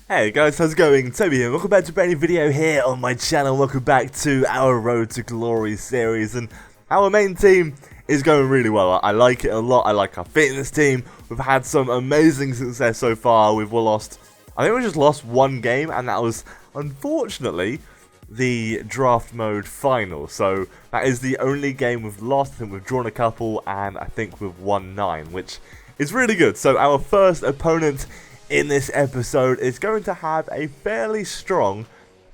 Hey guys, how's it going? Toby here. Welcome back to a brand new video here on my channel. Welcome back to our Road to Glory series, and our main team is going really well. I like it a lot. I like our fitness team. We've had some amazing success so far. I think we just lost one game, and that was unfortunately the draft mode final. So that is the only game we've lost. I think we've drawn a couple, and I think we've won 9, which is really good. So our first opponent in this episode is going to have a fairly strong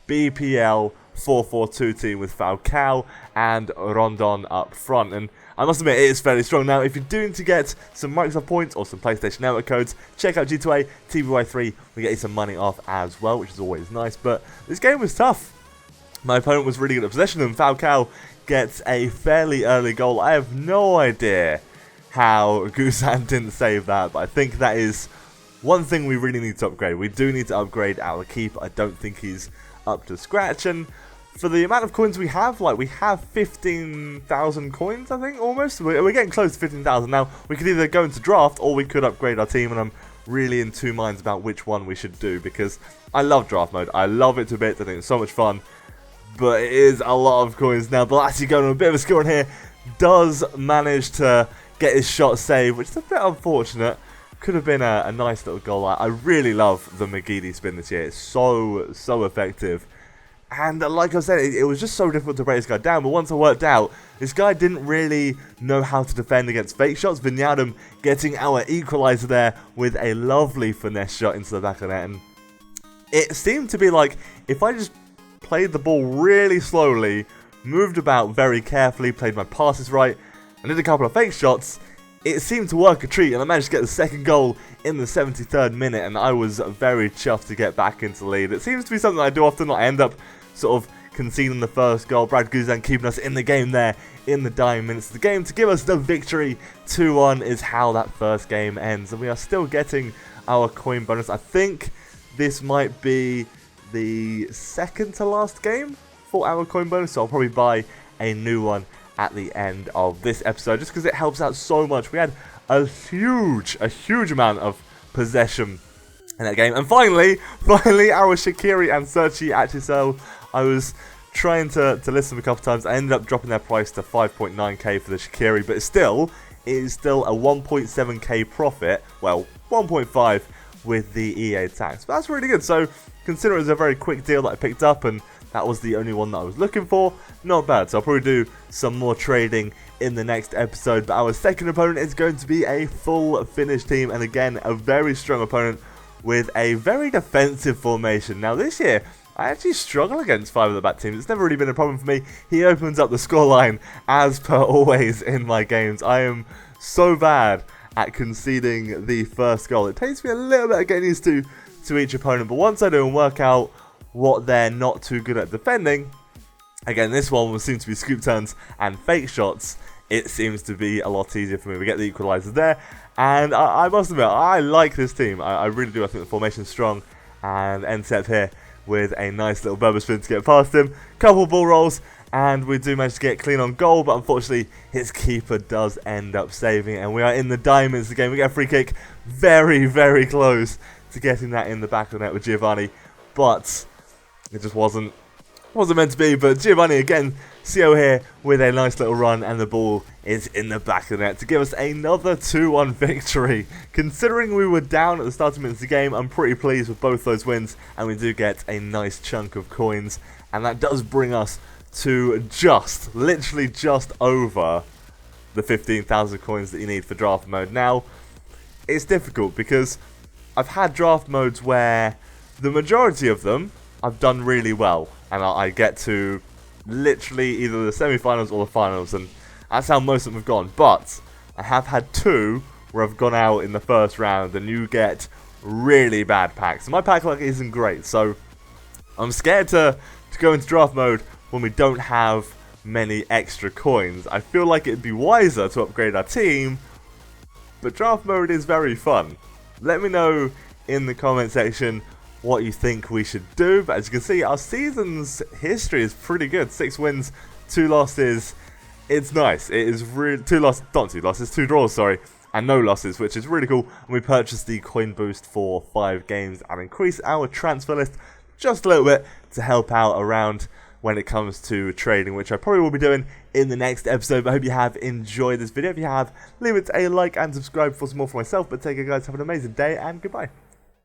BPL 4-4-2 team with Falcao and Rondon up front, and I must admit it is fairly strong. Now, if you're doing to get some Microsoft points or some PlayStation Network codes, check out G2A, TBY3, we get you some money off as well, which is always nice, but this game was tough. My opponent was really good at possession, and Falcao gets a fairly early goal. I have no idea how Guzan didn't save that, but I think that is one thing we really need to upgrade. We do need to upgrade our keeper. I don't think he's up to scratch, and for the amount of coins we have, we have 15,000 coins, I think, almost. We're getting close to 15,000 now. We could either go into draft, or we could upgrade our team, and I'm really in two minds about which one we should do, because I love draft mode. I love it to bits. I think it's so much fun, but it is a lot of coins. Now, Blassie going on a bit of a score in here, does manage to get his shot saved, which is a bit unfortunate. Could have been a nice little goal. I really love the McGeady spin this year. It's so effective. And like I said, it was just so difficult to break this guy down. But once I worked out, this guy didn't really know how to defend against fake shots. Vignadum getting our equalizer there with a lovely finesse shot into the back of the net. And it seemed to be like, if I just played the ball really slowly, moved about very carefully, played my passes right, and did a couple of fake shots, it seemed to work a treat, and I managed to get the second goal in the 73rd minute, and I was very chuffed to get back into the lead. It seems to be something I do often. I end up sort of conceding the first goal. Brad Guzan keeping us in the game there in the dying minutes of the game to give us the victory. 2-1 is how that first game ends, and we are still getting our coin bonus. I think this might be the second to last game for our coin bonus, so I'll probably buy a new one at the end of this episode, just because it helps out so much. We had a huge amount of possession in that game, and finally our Shaqiri and Searchy actually sell. I was trying to list them a couple times. I ended up dropping their price to 5.9k for the Shaqiri, but it is still a 1.7k profit. Well, 1.5 with the EA tax, but that's really good. So consider it was a very quick deal that I picked up, and that was the only one that I was looking for. Not bad. So I'll probably do some more trading in the next episode. But our second opponent is going to be a full Finnish team. And again, a very strong opponent with a very defensive formation. Now this year, I actually struggle against 5 of the back teams. It's never really been a problem for me. He opens up the scoreline as per always in my games. I am so bad at conceding the first goal. It takes me a little bit of getting used to each opponent. But once I do and work out what they're not too good at defending, again, this one will seem to be scoop turns and fake shots. It seems to be a lot easier for me. We get the equalizer there, and I must admit, I like this team. I really do. I think the formation's strong, and Ensep here with a nice little Berber spin to get past him. Couple ball rolls, and we do manage to get clean on goal, but unfortunately his keeper does end up saving it, and we are in the diamonds of the game. We get a free kick, very close to getting that in the back of the net with Giovanni, but it just wasn't meant to be. But Giovanni again, CO here with a nice little run, and the ball is in the back of the net to give us another 2-1 victory. Considering we were down at the starting minutes of the game, I'm pretty pleased with both those wins, and we do get a nice chunk of coins, and that does bring us to literally just over the 15,000 coins that you need for draft mode. Now, it's difficult because I've had draft modes where the majority of them I've done really well, and I get to literally either the semi-finals or the finals, and that's how most of them have gone. But I have had 2 where I've gone out in the first round, and you get really bad packs. My pack luck isn't great, so I'm scared to go into draft mode when we don't have many extra coins. I feel like it'd be wiser to upgrade our team, but draft mode is very fun. Let me know in the comment section what you think we should do. But as you can see, our season's history is pretty good. 6 wins, 2 losses. It's nice. It is really 2 losses, not 2 losses, 2 draws, sorry. and no losses, which is really cool. And we purchased the coin boost for 5 games and increased our transfer list just a little bit to help out around when it comes to trading, which I probably will be doing in the next episode. But I hope you have enjoyed this video. If you have, leave it a like and subscribe for some more for myself. But take care, guys. Have an amazing day and goodbye.